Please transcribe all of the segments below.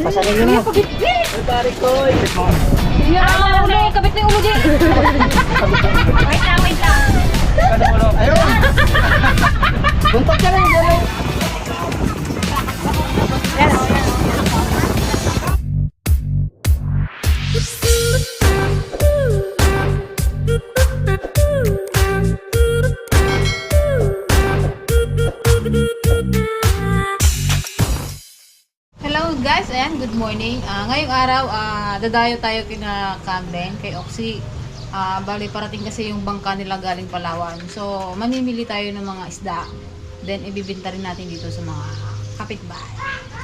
Pasanin nyo na. Ay, pare ko. Yan, ulo, kabit na yung ulo dyan. Wait lang, wait lang. Ayun! Buntot ka lang, gano'n. Hello guys, ayan, good morning. Ngayong araw, dadayo tayo kina Camden, kay Oxy. Bali, parating kasi yung bangka nila galing Palawan. So, mamimili tayo ng mga isda. Then, ibibinta rin natin dito sa mga kapitbahay.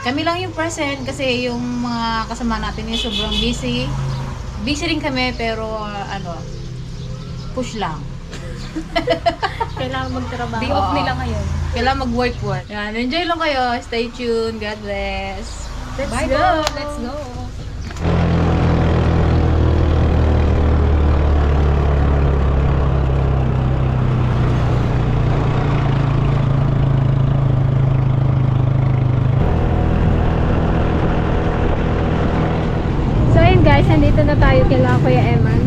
Kami lang yung present kasi yung mga kasama natin yung sobrang busy. Busy rin kami pero push lang. Kailangan magtrabaho. Day off nila ngayon. Kailangan mag-work. Yan, enjoy lang kayo. Stay tuned. God bless. Let's go! Let's go! So ayun guys, nandito na tayo kila Kuya Eman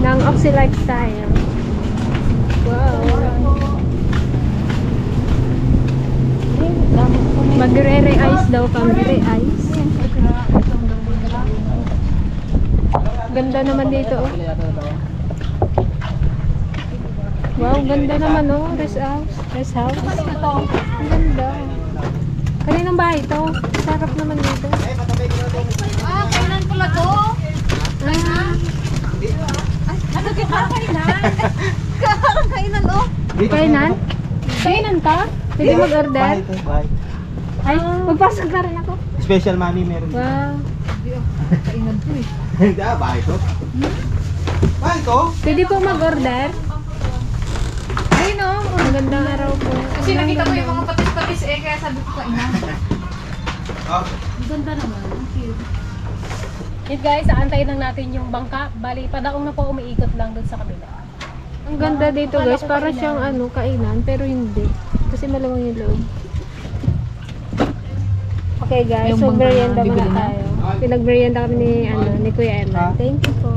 ng Oxy Lifestyle. Wow! Magre-re-ice daw kami, re-ice. Ganda naman dito oh. Wow, ganda naman oh, rest house. Rest house. Ang ganda. Kaninong bahay to? Sarap naman dito. Kainan pala to. Ano kita kainan? Kainan oh. Kainan? Kainan ka? Pwede mag-order? Bye. Ay, magpasok na rin ako. Special mami meron. Wow. Kainan to eh. Hindi, bahay to. Bahay to? Pwede po mag-order? Ayun oh. Ang gandang araw po. Kasi nakita ko yung mga patis-patis kaya sabi ko kainan. Oh. Ang ganda naman. Ang cute. Yun guys, aantayin lang natin yung bangka. Bali, padaong na po umiikot lang dun sa kabila. Ang ganda dito guys, para siyang kainan, pero hindi. Kasi malamang yung loob. Okay guys, Yung so bangka merienda na muna bibili na? tayo. Pinag-merienda kami ni Kuya Emma. Thank you po.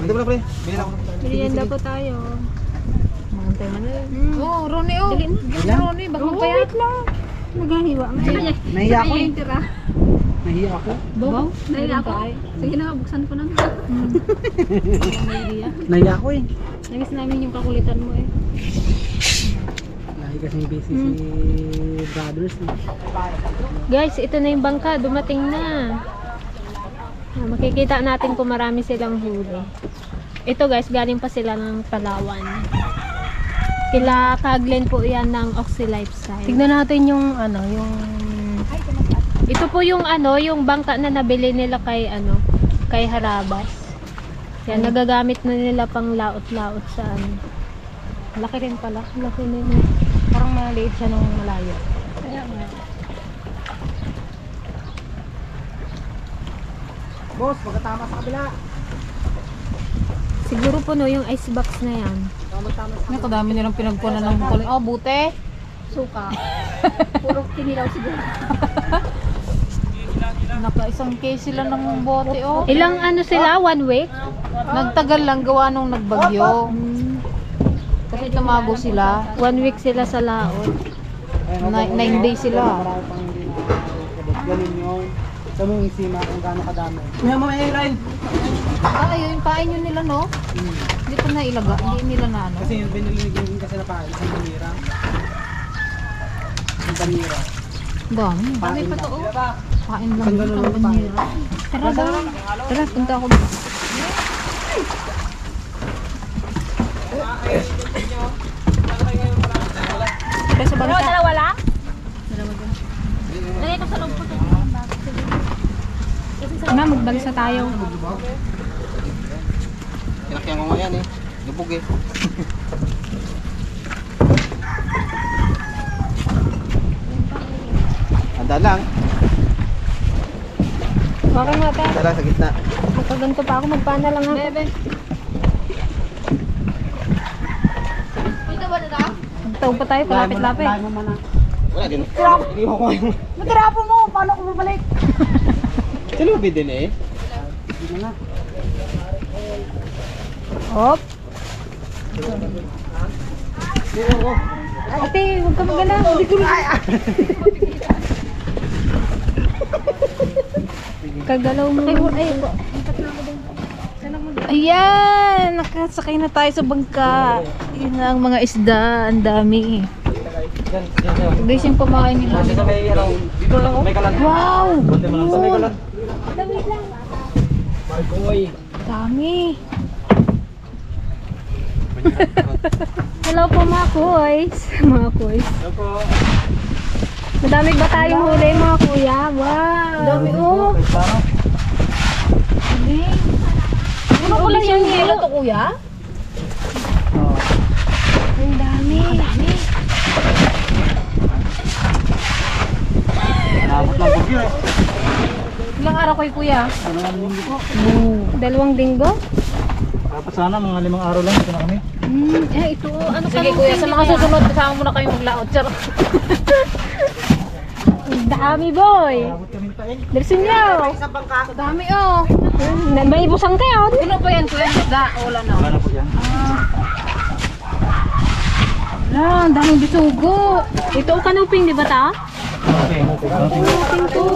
Hindi mo na pre. Bili na ako. Merienda po tayo. Mantay mo na yun. Oh, Ronnie oh. Ilan? Ronnie, baka magpayat. Wait lang. Nagahiwa. Nahiya ako. Nahiya ako. Baw? Nahiya ako. Sige na, buksan ko na. Nahiya ako eh. Namiss namin yung kakulitan mo eh. Lagi kasing busy si brothers. Guys, ito na yung bangka. Dumating na. Makikita natin kung marami silang huli. Ito guys, galing pa sila ng Palawan. Kila Kaglen po yan ng Oxy Lifestyle. Tignan natin yung ito po yung yung bangka na nabili nila kay Harabas. Yan, nagagamit na nila pang laot-laot sa Laki rin pala. Laki nila. Parang maliit siya nung malayo. Kaya nga. Boss, pagkatama sa kabila. Siguro puno yung icebox na yan. Nakadami nilang pinagkunan ng kulay. Oh, bute. Suka. Puro kinilaw siguro. Naka-isang case sila ng bote oh. Ilang sila? 1 week? Nagtagal lang gawa nung nagbagyo. Kasi tumago sila. 1 week sila sa laot. 9 days sila. Marami pang hindi na. Ganun yun. Sa mong isima kung gaano kadami. May mamaya yung line. Ayun yung pain yun nila no? Hindi pa na ilaga. Hindi nila na ano. Kasi yung binili kasi na pain. Isang banira. Isang banira. Dami. Pain pa to lang. oh. Pain lang. Isang ganun lang Ang pain. banira. Tara daw. Tara, punta ako dito. Tara sa balita. Dalawa lang? Dalawa dyan. Dito sa loob po. Na, magbalisa tayo. Kinakyan ko nga yan eh. Lubog eh. Handa lang. Okay nga tayo. Handa lang sa gitna. Magkaganto pa ako, magpana lang ako. Bebe. Dito ba na? Magtawag pa tayo, palapit-lapit. Wala din. Hindi ko ko yung... Matirapo mo, paano ko babalik? Silubi din eh. Hindi na. Hop. Ate, huwag ka magalaw. Kagalaw mo. Ay, Ayan! Nakasakay na tayo sa bangka. Yun na ang mga isda. Ang dami. Guys, yung pamakain nila. Dito may dito lang oh. May kalan. Wow! Bunti mo lang sa may kalan. Dami. hello po mga kuys. Mga kuys. Hello po. Madami ba tayong huli mga kuya? Wow! Dami oh. Ano pala yung yelo to kuya? Ang dami. Nabot lang bagyo eh. Ilang araw kayo kuya? 2 linggo? Dapat sana mga 5 araw lang ito na kami. Ito. Ano Sige kuya, sa mga susunod, kasama mo na kayo maglaot. Charot. Ang dami boy. Abot kami pa eh. Dirsin nyo. Sa bangka. Dami oh. May busang kayo. Ano pa yan kuya? Isda? Wala na. Wala na po yan. Wala, ang daming bisugo. Ito ang kanuping, di ba ta? Okay.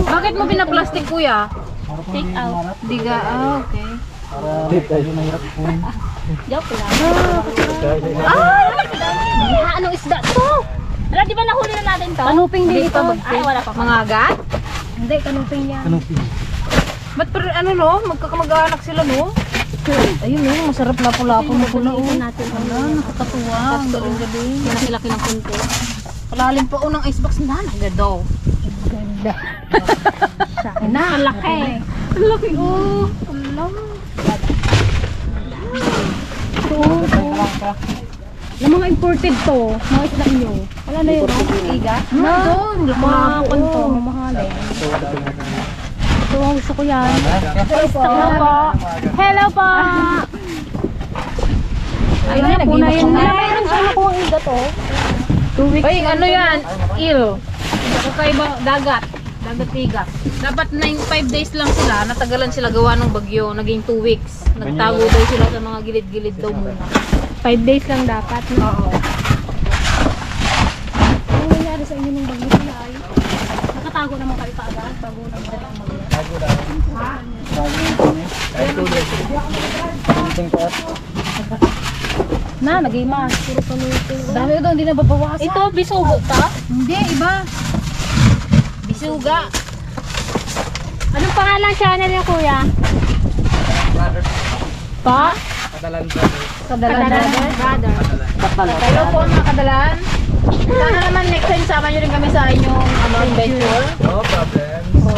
Bakit mo pinaplastic kuya? Take out. Diga, okay. Para tayo mahirap po. Joke lang. Ah! Anong isda to? Wala, di ba nahuli na natin to? Kanuping din ito. Ay, wala pa. Mga agat? Hindi, kanuping yan. Anong pin? Ba't pero ano no? Magkakamag-anak sila no? Ayun no, masarap lapo-lapo na pula oh. natin. Wala, nakakatuwa. Ang galing-galing. Malaki-laki ng punto. Palalim pa unang icebox na. Agad daw. Ganda. Na, Ang laki. Ang laki oh. Wala. Ito. Yung mga imported to, mga isda nyo. Wala na yun. Iga? No. Doon. Mga punto, mamahalin. Ito, gusto ko yan. Hello po. Hello po. Ay, na, nag-iwas na. Mayroon siya nakuha ang isda to. 2 weeks. Ay, ano yan? Il. Kakaibang dagat. Dagat tigas. Dapat 5 days lang sila. Natagalan sila gawa ng bagyo. Naging 2 weeks. Nagtago daw sila sa mga gilid-gilid daw muna. 5 days lang dapat. No? Oo. Ano nangyari sa inyo nung bagyo sila ay? Nakatago naman kayo kaagad bago nang dali ang bagyo. Na, nag-imas. Puro panutin. Dami ko daw, hindi na babawasan. Ito, bisugo ta? Hindi, iba. Bisuga. Anong pangalan channel niya, kuya? Pa? Kadalan Kadalan brother. Brother. Hello po mga kadalan. Sana naman next time sama nyo rin kami sa inyong adventure. No problem. So,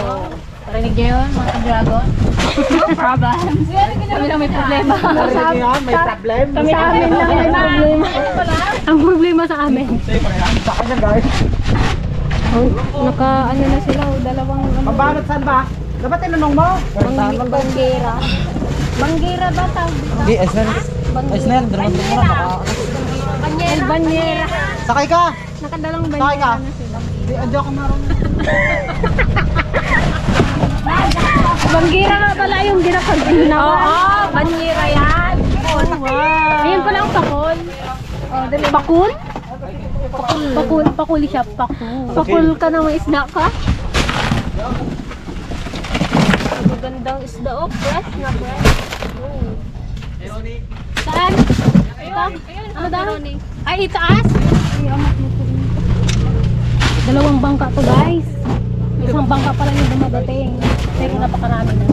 parinig nyo yun mga ka-dragon. No problem. Kami lang may problema. May problem. Kami sa amin lang may problema. Ang problema sa amin. Sa kanya guys. Naka, ano na sila, dalawang ano. Mabalot saan ba? Dapat tinanong mo. Banggera. Banggera ba tawag dito? Hindi, Esner. Esner, dalawang tumura. Banyera. Sakay ka! Nakadalang Sakay ka! banyera na sila. Hindi, andyo ka marunong. Banggera nga pala yung ginakaginawa. Oo, banyera yan. Ayun pala ang pakol. Pakul? Pakul. Pakul siya. Pakul. Pakul ka na may isda ka? Magandang isda oh. Fresh na fresh. Saan? Ito? Ano daw? Ay, itaas? Ay, amat mo po. Dalawang bangka to guys. Isang bangka pa lang yung dumadating. Pero napakarami na.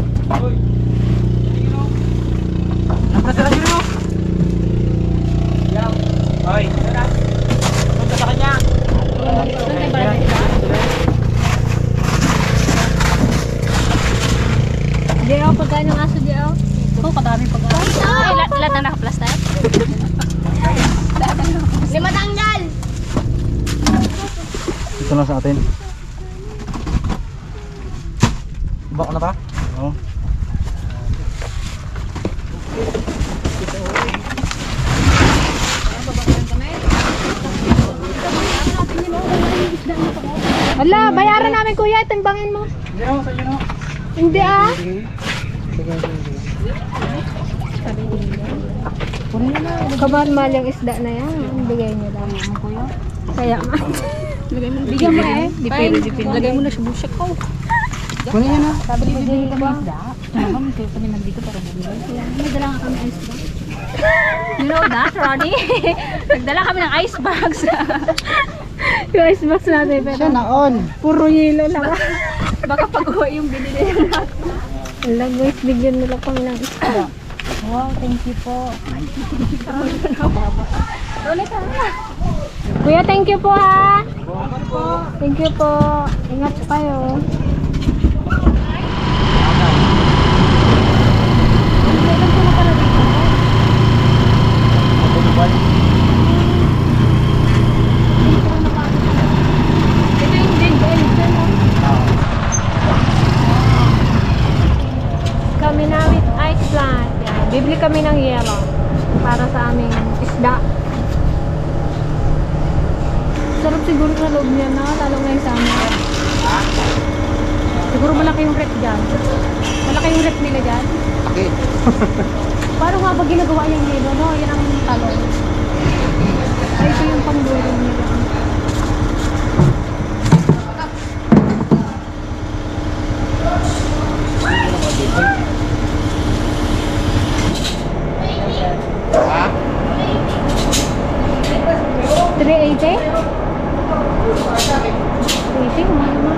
Nakasara dito! Hoy! Punta sa kanya! Jeo, pagkain ng aso, Jeo? Ito, kadami pag-aari. Ay, lahat na naka-plaster? 5 tanggal! Ito na sa atin. Baka na ba? Oo. Hala, bayaran namin kuya, timbangin mo. Hindi ako, sa inyo na. Hindi ah. Sige. Sige, sige. Kamahal-mahal yung isda na yan. Bigay niyo lang. Kaya ma. Bigyan mo eh. Lagay mo na siya bushak ko. Kunin niyo na. Sabi ni bibili kami isda. Kami kayo kami nandito para bumili. Nagdala nga kami ice box. You know that, Ronnie? Nagdala kami ng ice box. Yung ice box natin, pero Siya na on. puro yelo lang. Baka pag-uwi yung binili natin. Wala guys, bigyan nila kami ng isda. Wow, thank you po. Kuya, thank you po ha. Thank you po. Ingat po kayo. Kami na with ice plant. Yan. Bibili kami ng yelo para sa aming isda. Sarap siguro sa loob niya na, lalo ngayon sa amin. Siguro malaki yung rep dyan. Malaki yung rep nila dyan. Okay. Paano nga ba ginagawa yung yelo, no? Yan ang talon. Ay, ito yung pangdulo nila. Ha? 380? 380, mahal mo.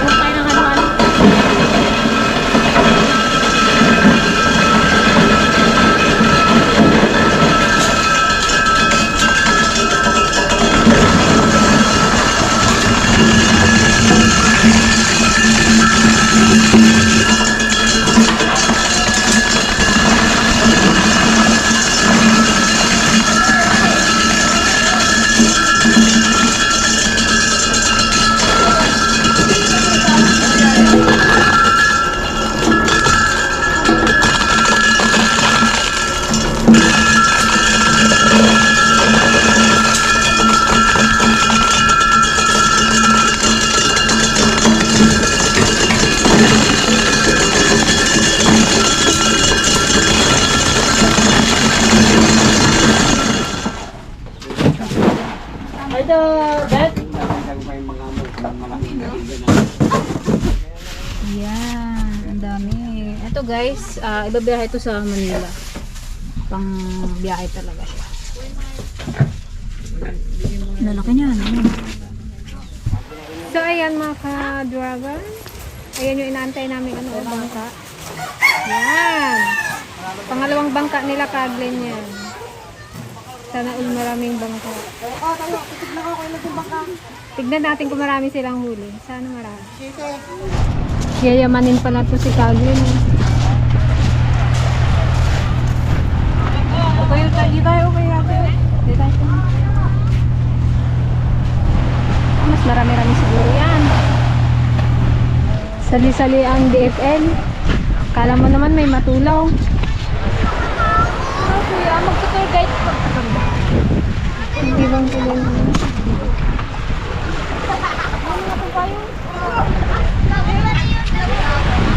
Huwag tayo ng ano-ano. Yan, ang dami. Ito guys, ibabiyahe ito sa Manila. Pang biyahe talaga siya. Lalaki niya, ano? So ayan mga ka-dragon. Ayan yung inaantay namin bangka. Yan. Pangalawang bangka nila Kaglen yan. Sana all maraming bangka. Tignan natin kung marami silang huli. Sana marami. Yayamanin pala to si Kaglen. Okay, di tayo okay ate. Di tayo. Mas marami-rami siguro yan. Sali-sali ang DFL. Kala mo naman may matulaw. Kuya, mag-tour guide pa. Hindi bang tuloy mo?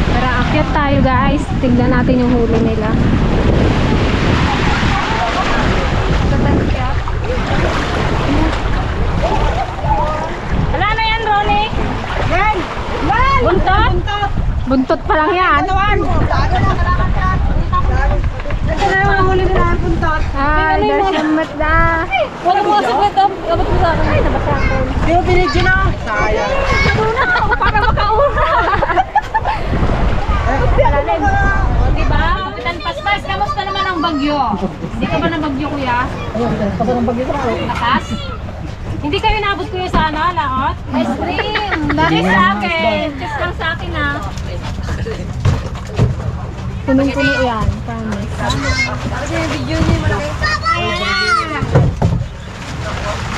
Tara, akyat tayo guys. Tignan natin yung huli nila. Wala na yan, Ronnie. Yan! Buntot? Buntot pa lang yan. Ito na yung huli nila ang puntot. Ay, dasyamat na. Wala mo kasi ito. Abot mo sa akin. Ay, nabasa ako. Di mo pinidyo na? Sayang. Una ako para makauna. Alalim. O, diba? Kapitan Paspas, kamusta naman ang bagyo? Hindi ka ba ng bagyo, kuya? Ayun, pasok ang bagyo sa ako. Lakas? Hindi kayo nabot ko yung sana, laot? Ice cream! Bakit Kiss sa akin. Kiss lang sa akin, ha. Punong-puno yan. Promise. Kasi yung video niya malaki.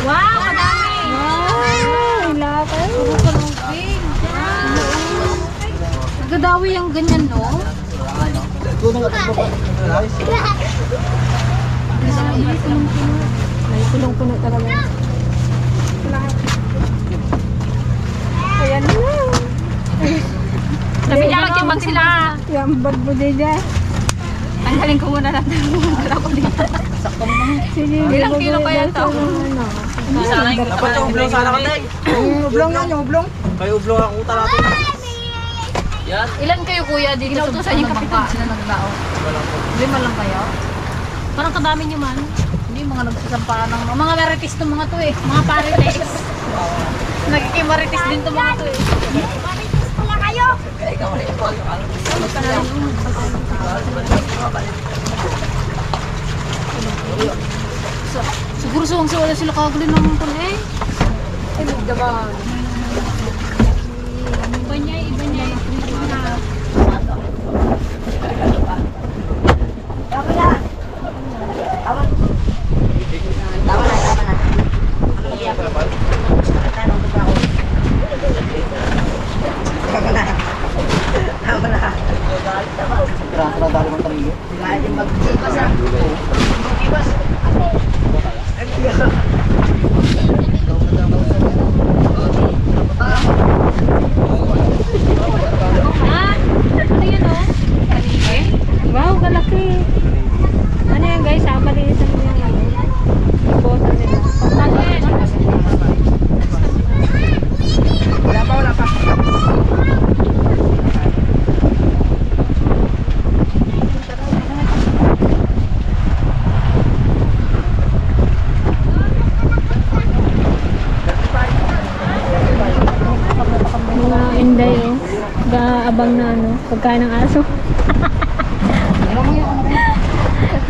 Wow, kadami. Wow, ilakay. Puro kalungking. Nagadawi yung ganyan, no? Tunong at baba. Guys. May punong-puno talaga. Ayan na. Sabi niya, magkibag sila. Yung bad mo din dyan. Tanggalin ko muna lang. Tanggalin ko dito. Ilang kilo kaya ito? Dapat yung ublong sana ka, Tay. Yung ublong yan, yung ublong. Kayo ublong ang kuta natin. Ilan kayo kuya dito sa yung bangka na naglaot? 5 lang kayo? Parang kadami niyo man. Hindi, mga nagsasampahan ng mga marites to mga to eh. Mga parites. Nagkikimarites din to mga to eh. Marites pala kayo! Siguro suwang-suwa sila kaguli ng pun eh. Ay, magdaman. Iba niya. Tara, dali mong tariyo. Ah! Ano yan o? Wow, kalaki. Ano yan guys? Malinis ang yung ano. Bota nila. Ano yan? Wala pa. Mga inday o. Gaabang na ano. Pagkain ng aso.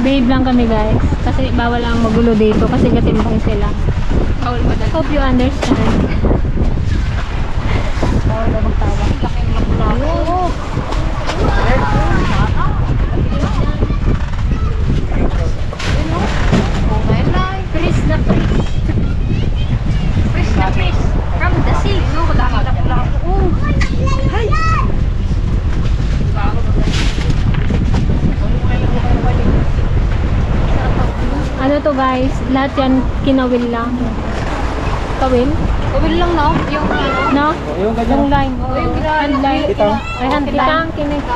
Babe lang kami guys. Kasi bawal ang magulo dito. Kasi gatimbang sila. Hope you understand. Bawal na magtawa. Oo. Freeze na freeze. Freeze na freeze. From the sea. No, ano to guys, lahat yan kinawil lang. Kawil? Kawil lang no? Yung ano? No? Yung ganyan. Yung line. Hand line. Kitang. Ay, kitang.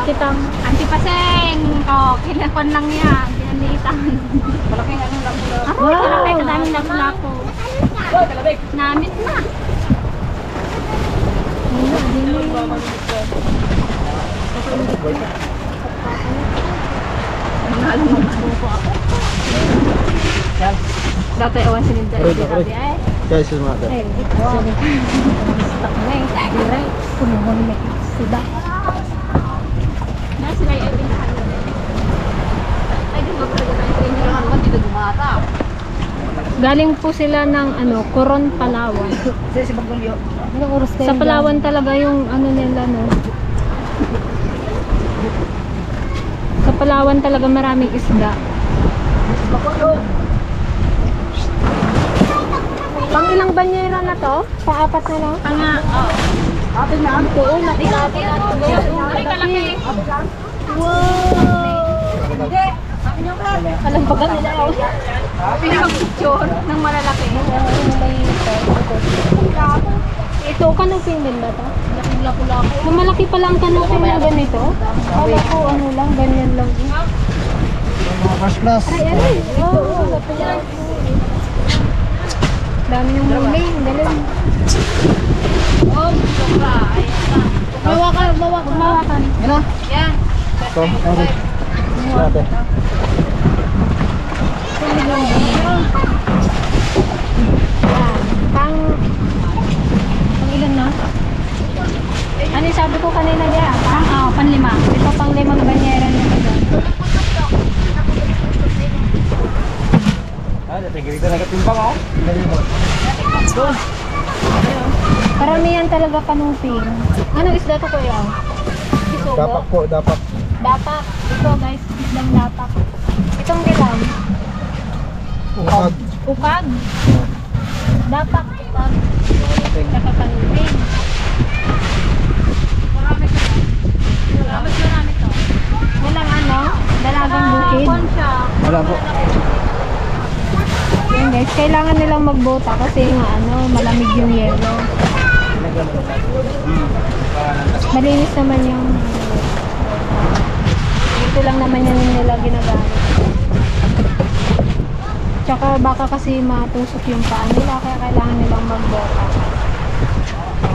Kitang. Antipaseng! Oh, kinakon lang yan. Kinalitan. Malaking ano lang sila. Ako, kinakay kadaming lapu-lapu. Namit na. Dati awan sininda. Guys, sumata. Eh, stuck na eh. Diray. Pumumon na sida. Na sila yung pinakahan mo. Ay, di ba talaga tayo sa inyo? Kailangan naman dito gumata. Galing po sila ng ano, Coron, Palawan. Si Bagulyo. Sa Palawan talaga yung ano nila no. Sa Palawan talaga maraming isda. Pang ilang banyera na to? Pang-apat na lang? Atin na. Oo, nakilati na to. Ay, kalaki. Wow! Alam ba ka nila ako? Pinaka-picture ng malalaki. Ito, kanuping din ba to? Malaking lapu-lapu. Malaki pa lang kanuping na ganito? Kala ko ano lang, ganyan lang. Mga first class. Ay, wow! Dami yung huli, galing. Oh, sobra. Ayan na. Mawakan. Yan na. Yan. Ito, okay. Sumata. Pang ilan na? Ano yung sabi ko kanina dyan? Panlima. Ito pang 5 banyera na ito. Tigil-tigil na katimbang ako. Dali mo. Karamihan talaga kanuping. Anong isda to kuya? Isugo? Dapak po, dapak. Dapak. Ito guys, isdang dapak. Itong dilam. Ukag. Ukag. Dapak. Ukag. Saka kanuping. Marami to. Walang ano? Dalagang bukid. Wala po. Yun guys, kailangan nilang magbota kasi nga malamig yung yelo. Malinis naman yung ito lang naman yan nila ginagamit. Tsaka baka kasi matusok yung paa nila kaya kailangan nilang magbota.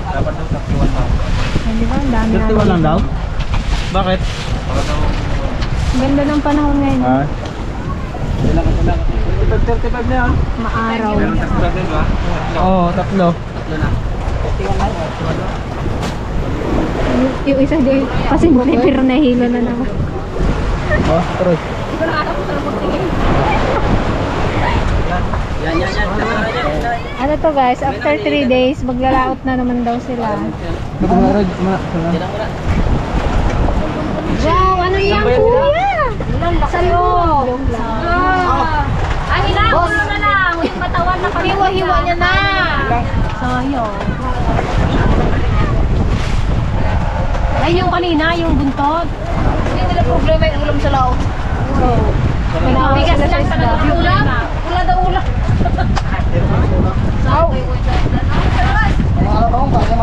Dapat daw taktuan daw. Ay, di ba? Ang dami Taktuan lang daw? Bakit? Ganda ng panahon ngayon. Ah. Ilang ka lang. 35 na yan. Maaraw. taktuan din ba? Oo, tatlo. Tatlo na. Yung isa din. Kasi pero nahilo na naman. Oh, terus. Yan. Ano to guys, after 3 days, maglalaot na naman daw sila. Wow, ano yan kuya? Salo! Ang hilaw na lang. Yung matawan na kami. Hiwa-hiwa niya na. Sayo. Ay, yung kanina, yung buntot. Hindi nila problema yung ulam sa lao. Bigas lang sa ulam. Wala daw ulam.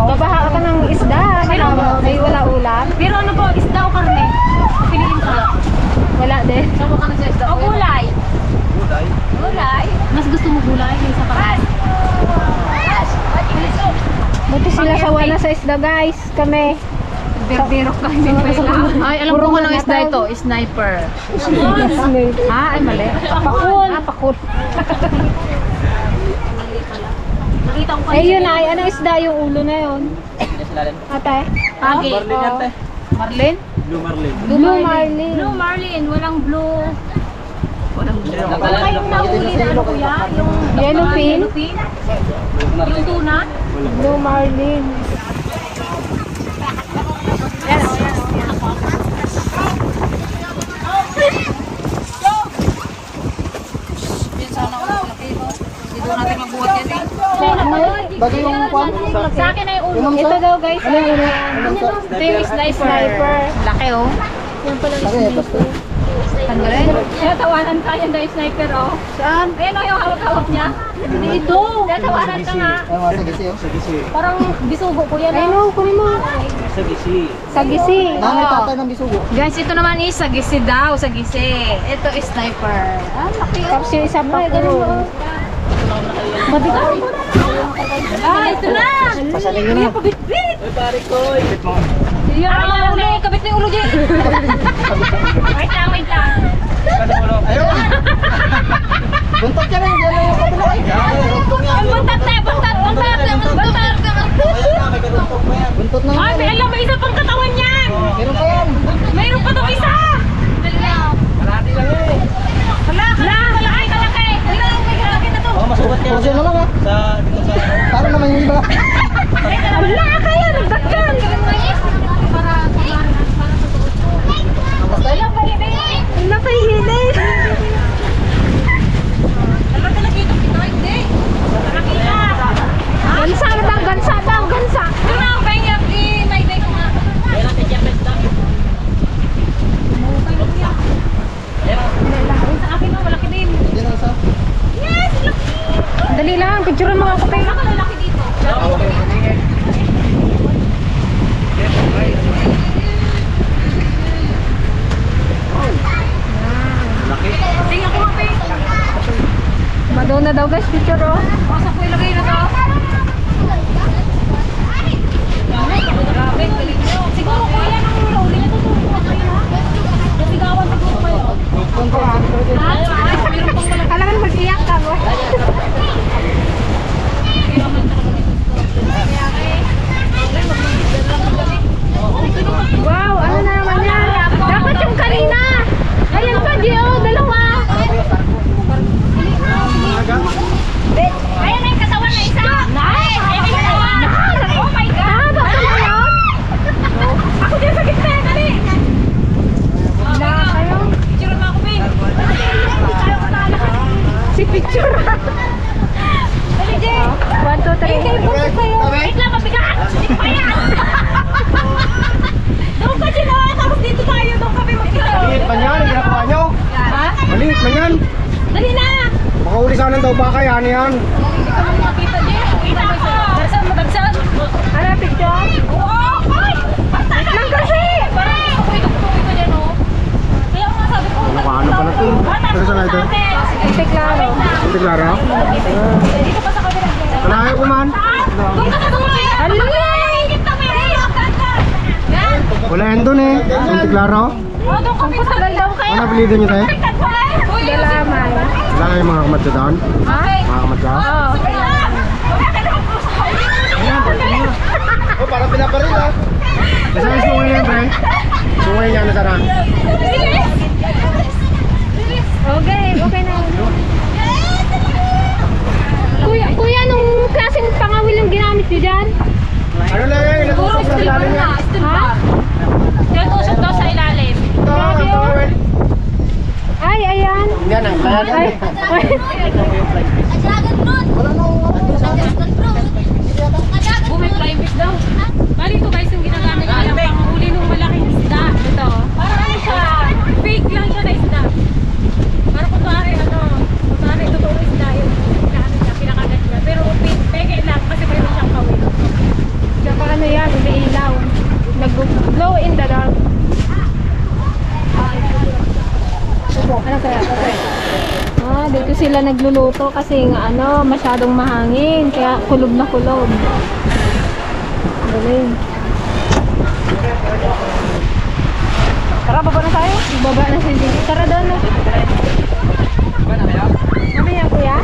Babaha ka ng isda. Ay, wala ulam. Pero ano po, isda o karne? Piliin ka. Wala din. Sama ka na sa isda. O gulay. Gulay. Mas gusto mo gulay kaysa karne. Buti sila sawa na sa isda guys. Kami. Berdero ka hindi pa lang. Ay, alam ko anong isda ito. Sniper. Ha? Ay, mali. Pakul. Pakul. Nakita ko Eh yun ay, anong isda yung ulo na yun? Ate? Pagi. Marlin yan, te. Marlin? Blue Marlin. Blue Marlin. Blue Marlin. Walang blue. Walang blue. Wala kayong nahuli na ano kuya? Yung Yellowfin? yellowfin? Yung tuna? Blue Marlin. Yan sana ako malaki. Hindi doon natin magbuhat yan eh. Bagay yung kwan. Sa akin ay ulo. Ito daw guys. Ito yung sniper. Sniper. Laki oh. Yan pala yung sniper. Tanggalin. Kaya tawanan ka yan dahil sniper oh. Saan? Ayan o yung hawak-hawak niya. Dito. Kaya tawanan ka nga. Sa gisi. Parang bisugo ko yan Ay oh. no, kunin mo. Sa gisi. Sa gisi. Nanay tatay ng bisugo. Guys, ito naman is sagisi daw. Sagisi. Ito is sniper. Ah, laki oh. Tapos yung isa pa ko. Mabigat. Ah, ito na! Pasaling yun na. Pabit-bit! Ay, pare ko. Ipit mo. Yan ang mga ulo. Kabit na yung ulo dyan. Wait lang, wait lang. Ayun. Buntot ka rin. Diyan na yung kabila. Ang buntat na, buntat, buntat. May karuntog pa yan. Buntot na Ay, may alam, may isa pang katawan yan. Meron pa yan. Mayroon pa itong isa. Malati lang eh. Hala, kalaki, kalaki. May kalaki na to. Oh, masugat kayo. Portion na lang ah. Dito sa... Para naman yung iba. Hala, kaya, nagdagdag. Basta yun. Hala, kay Hilis. Hala, talagito ito, hindi. Nakakita. Gansa na daw, gansa daw, gansa. Ito na, kaya i-naibay ko nga. Sa akin mo, malaki din. Yan ang isa. Yes, laki. Dali lang, picturean mo ako. Malaki dito. Laki. Tingnan ko nga, Madonna daw guys, picture oh. Pasok ko ilagay na to. Grabe, galing nyo. Siguro kuya nang huli na tutuwa kayo ha. Nasigawan siguro kayo. Ha? Meron pang malaki. Kala ka mag-iyak ka mo. Wow, ano na naman yan? Dapat yung kanina. Ayan pa, Gio, dalawa. Ayan na yung katawan na isa. Nice! Ayan na yung katawan. Oh my God! Bakit na yun? Ako dyan sa gitna. Dali! daw baka yan yan. Hindi ka mong makita dyan. Kita ka! Darsan mo, darsan! Ano, picture? Oo! Ay! Wait lang kasi! Parang gusto ko itugtugin ko dyan, oh. Kaya nga sabi ko, Ano pala ito? Taga saan ito? Ate Claro. Ate Clara? dito pa sa kabilang dyan. Kalahin ko man. Doon ka sa dulo! Ano? Nanginginig na may yan! Wala yan doon eh. Ate Clara? Oh, doon ka pinsagal daw kayo! Ano apelido niyo tayo? Dalamay. Wala kayong mga kamatsa doon? Okay. Mga kamatsa? Oo. Oh, parang pinaparil ah. Kasi ang sungay yan, pre. Sungay niya na sana. Okay, okay na. Kuya, nung klaseng pangawil yung ginamit niyo dyan? Ano lang yan? Puro steel bar na, steel bar. Tinatusok daw sa ilalim. Ito, ang pangawin. Ay, ayan. Yan ang bayan. Ay, Bumifly fish daw. Bali ito guys, yung ginagamit nila panghuli ng malaking isda. Ito. Parang ano siya, fake lang siya na isda. Parang kunwari totoong isda yung pinakagat niya. Pero peke lang kasi mayroon siyang kawin. Tsaka ano yan, umiilaw. Nag-glow in the dark. Ano kaya? Ah, dito sila nagluluto kasi nga ano, masyadong mahangin. Kaya kulob na kulob. Galing. Tara, baba na tayo. Baba na si Didi. Tara doon na. Ano yan, kuya?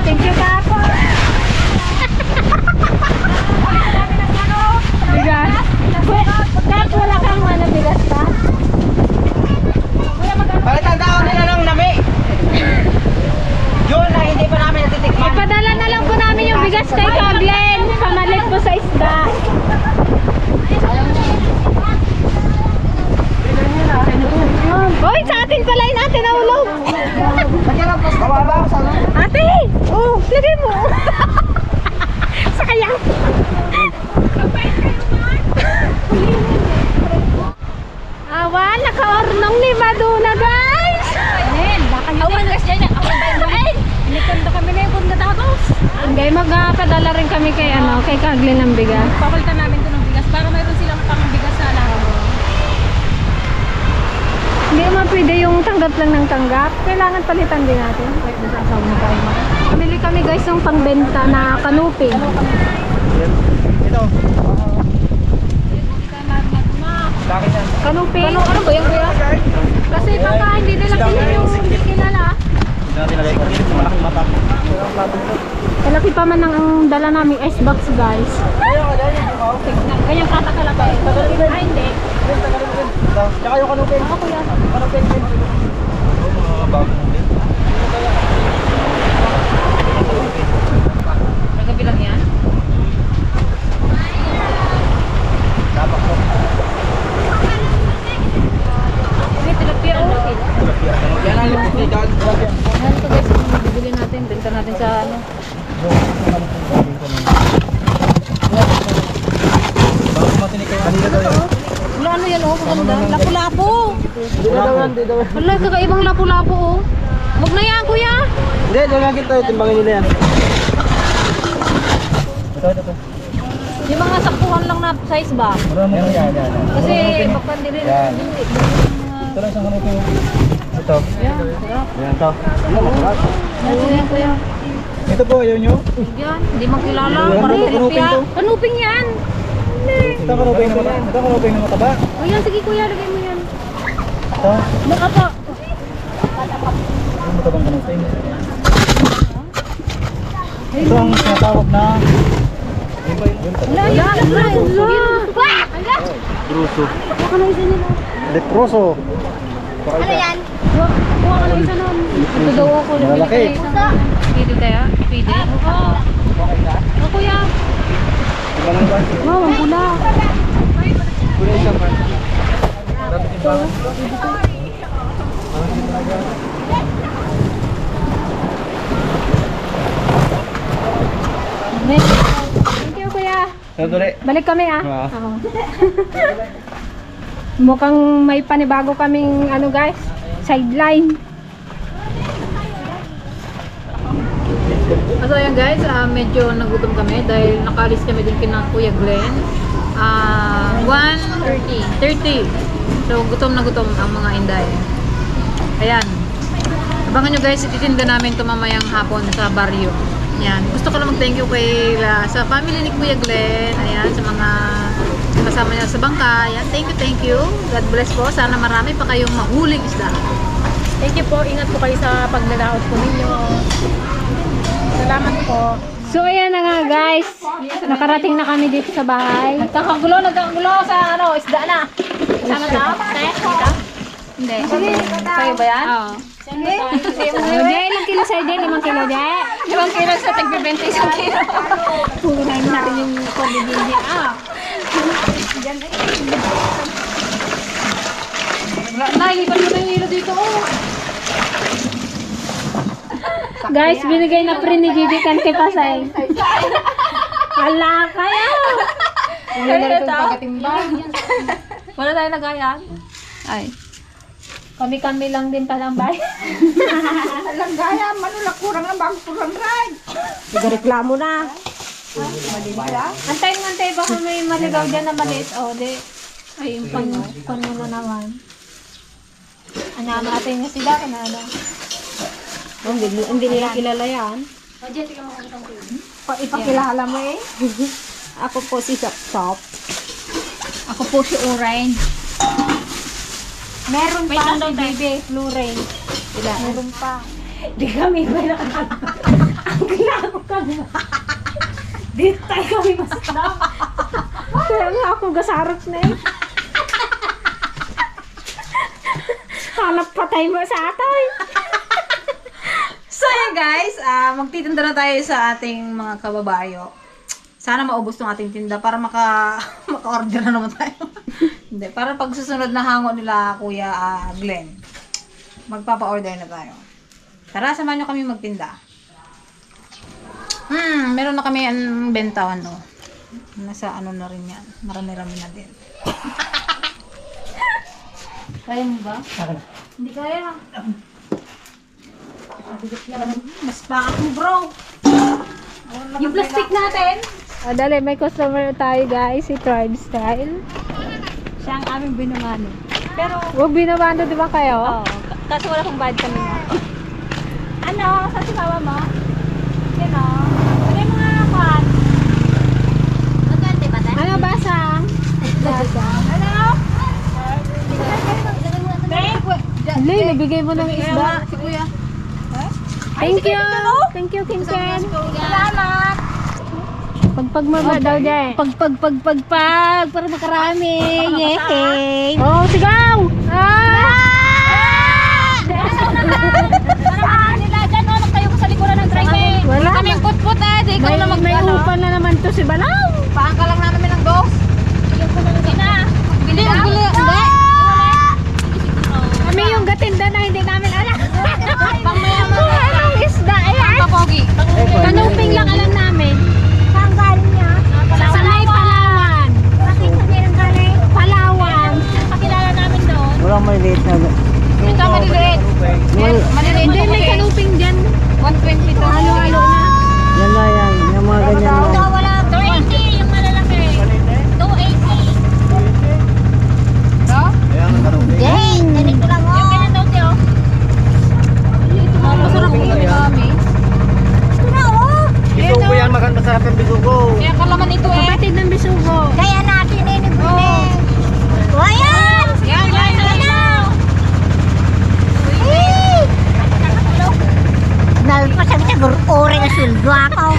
Thank you, Kapo. Bigas. Kap, wala kang ano, bigas pa? Palitan tao nila ng nami. Yun na hindi pa namin natitikman. Ipadala na lang po namin yung bigas kay Kaglen. Pamalit po sa isda. Hoy, sa atin pala yun, ate, nahulog. Ate! Oh, lagay mo. Sayang. Awan, naka-ornong ni Maduna, guys. Awan guys, dyan yan. Awan tayo naman. Inikanda kami na yung pagkatapos. Hanggang magpadala rin kami kay kay Kaglen ng bigas. Papalitan namin ito ng bigas para mayroon silang pang bigas sa lahat. Hindi naman pwede yung tanggap lang ng tanggap. Kailangan palitan din natin. Pamili kami guys ng pangbenta na kanupi. Ito. Kanupi? Ano ba yan kuya? Kasi baka hindi nila kilala yung hindi kilala. Nilagay ko dito sa malaking mata. Malaki pa man ang dala namin icebox guys. Ganyang kata ka lang ba? Ay, hindi. Tsaka yung kanupin. Ako kuya. Kanupin. Mga bago. Nagabilang yan? Dapat ko. Hindi, tilapia o. Yan ang lipstick dyan. Ayan ito guys, bibili natin. Benta natin sa ano. Kanina daw yan. Wala ano yan oh, maganda. Lapu-lapu. Hindi daw yan. Wala, kakaibang lapu-lapu oh. Huwag na yan kuya. Hindi, dagagin tayo. Timbangin nila yan. Ito. Yung mga saktuhan lang na size ba? Marami yan. Kasi baka hindi rin. Yan. Hindi. Ito lang isang kanupin. Ito. Yan, sarap. Yan to. Yan kuya. Ito po, ayaw nyo? Yan, hindi makilala. Yan, Parang kanupin tilapia. to. Kanuping yan. Ito ang kanupin na mataba. Ito ang kanupin na mataba. O yan, sige kuya, lagay mo yan. Ito. Mukha po. Ang matabang kanupin. Ito ang tinatawag na Wala, yan. Wala. Druso. Baka na isa nila. Leproso. Ano yan? Kuha ka ng isa nun. Ito daw ako. Malalaki. Pwede kaya? Pwede? Oo. O kuya. Iba lang ba? Wow, ang pula. Kulay isang man. Thank you, kuya. Sandali. Balik kami Ah. Oo. Mukhang may panibago kaming ano guys. sideline. So ayan guys, medyo nagutom kami dahil nakalis kami din kina Kuya Glenn. 1:30. So gutom na gutom ang mga inday. Ayan. Abangan nyo guys, ititinda namin ito mamayang hapon sa baryo. Ayan. Gusto ko lang mag-thank you sa family ni Kuya Glenn. Ayan, sa mga kasama niya sa bangka. Ayan, thank you. God bless po. Sana marami pa kayong mahuling isda. Thank you po. Ingat po kayo sa paglalaot po ninyo. Salamat po. So ayan na nga guys. Nakarating na kami dito sa bahay. Nagkakagulo sa isda na. Sama na? Hindi. Sa'yo ba yan? Oo. Jay, ilang kilo sa'yo, Jay? 5 kilo, Jay? 5 kilo sa tag-20 isang kilo. Pugunahin natin yung pagdibindi. Nailipan mo na yung hilo dito. Guys, binigay na pre ni Gigi kan kay Pasay. Hala, kaya! Wala na rin itong pagkatimbang. Wala tayo nagayan. Ay. Kami lang din palang bay. Alang gaya, manulak kurang ang bago kurang ride. Reklamo na. Antay baka may maligaw dyan na maliit. O, di. Ay, yung pan mo na naman. Ano natin nga sila, kanano. Hindi nila kilala yan. Ipakilala mo eh. Ako po si Sop. Ako po si Orange. Meron pa si Baby Blue Rain. Meron pa. Di kami ba nakakala? Ang klaro kami. Di tayo kami masasama. Kaya nga ako gasarot na eh. Hanap patay mo sa atay. So yan guys, magtitinda na tayo sa ating mga kababayo. Sana maubos tong ating tinda para maka-order na naman tayo. Hindi, para pag susunod na hango nila Kuya Glenn, magpapa-order na tayo. Tara, samahan nyo kami magtinda. Meron na kami ang benta, nasa na rin yan. Marami-rami na din. Kaya mo ba? Hindi kaya. Mas pakak mo bro. Yung plastic natin. Dali, may customer tayo guys. Si Tribe Style. Siya ang aming binumano. Pero, Huwag binabando, di ba kayo? kaso wala kong bad kami na. Ano? Saan si mama mo? Sino? Ano yung mga kwan? Magkante ba tayo? Ano, basang? Basang. Ano? Hindi, nabigay mo ng isda. Si Kuya. Thank you. Thank you, King Ken. Salamat! Pagpag mama daw dyan. Pag. Para makarami. Yehey. Oh, sigaw! Parang nila dyan, no? Magtayo ko sa likuran ng driver. Wala. Kaming put-put di ko na May upan na naman to si Balaw. Paangka lang namin ng dos. Hindi, Hindi. Kami yung gatinda na hindi namin alam. Pangmayaman. Kung anong isda yan. Papogi. Kanuping lang alam namin. Saan galing niya? Sa may Palawan. Bakit sa meron galing? Palawan. Pakilala namin doon. Walang may late na. Ito maliliit. Maliliit. Hindi, may kanuping dyan. 120 to. Halo-halo na. Yan na yan. Yung mga ganyan Ito lang. wala. 280 yung malalaki. 280. Ayan, Ganito lang oh. Yung ganito tiyo. Masarap po kami kami. Ito na oh. bisugo yan. Masarap yung bisugo. Kaya kalaman ito eh. Kapatid ng bisugo. Kaya natin eh. Oh. Ayan! Yan. Nalpa sabi sa ore na suldo ako.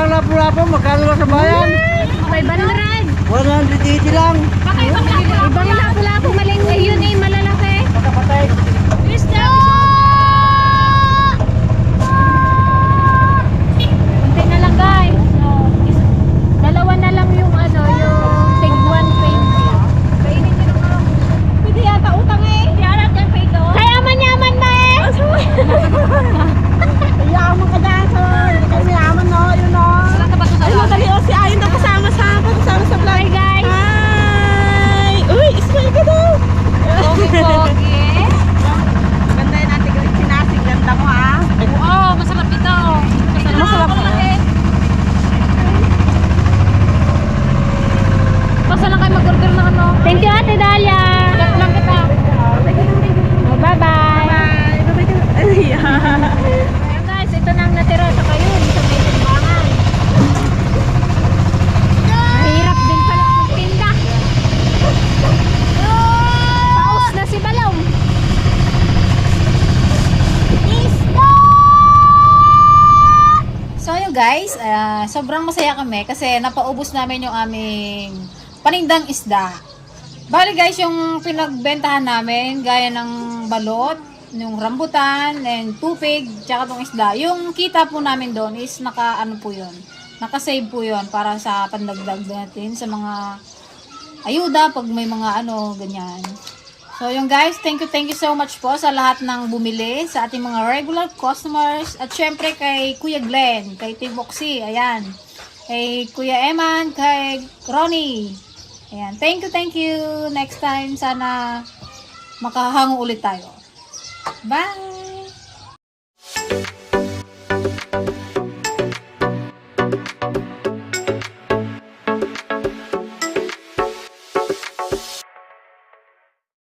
ng lapu-lapu, magkano lang sa bayan? 500. 180 lang. Ibang lapu-lapu maling yun eh, malalaki. Magkapatay. Kunti na lang guys. So, dalawa na lang yung ano, yung tig 120. Kainin nyo lang ako. Pwede yata utang eh. Yarat yan pa ito. Kaya yaman ba eh? Yaman ka dyan sa... Kaya mayaman no, yun no. Saan ka ba ito sa Ay, madali o si Ayon daw kasama sa vlog. Hi guys. Hi! Uy, smile ka daw! Pogi-pogi. Ganda yun ate Grace sinasig. Ganda mo ha. Oo, masarap ito. Masarap na. Basta lang kayo mag-order ng ano. Thank you Ate Dalia. Lang lang kita. Bye-bye. Ay, Ayan guys, ito na ang natira sa kayo sa may timbangan. Mahirap din pala magtinda. Paus na si Balong. So yun guys, sobrang masaya kami kasi napaubos namin yung aming panindang isda. Bali guys, yung pinagbentahan namin, gaya ng balot, yung rambutan, and tupig, tsaka tong isda. Yung kita po namin doon is naka-ano po yun, naka-save po yun para sa pandagdag natin sa mga ayuda pag may mga ano, ganyan. So yung guys, thank you so much po sa lahat ng bumili, sa ating mga regular customers, at syempre kay Kuya Glenn, kay Team Oxy, ayan, kay Kuya Eman, kay Ronnie, ayan, thank you, next time sana makahango ulit tayo. Bye!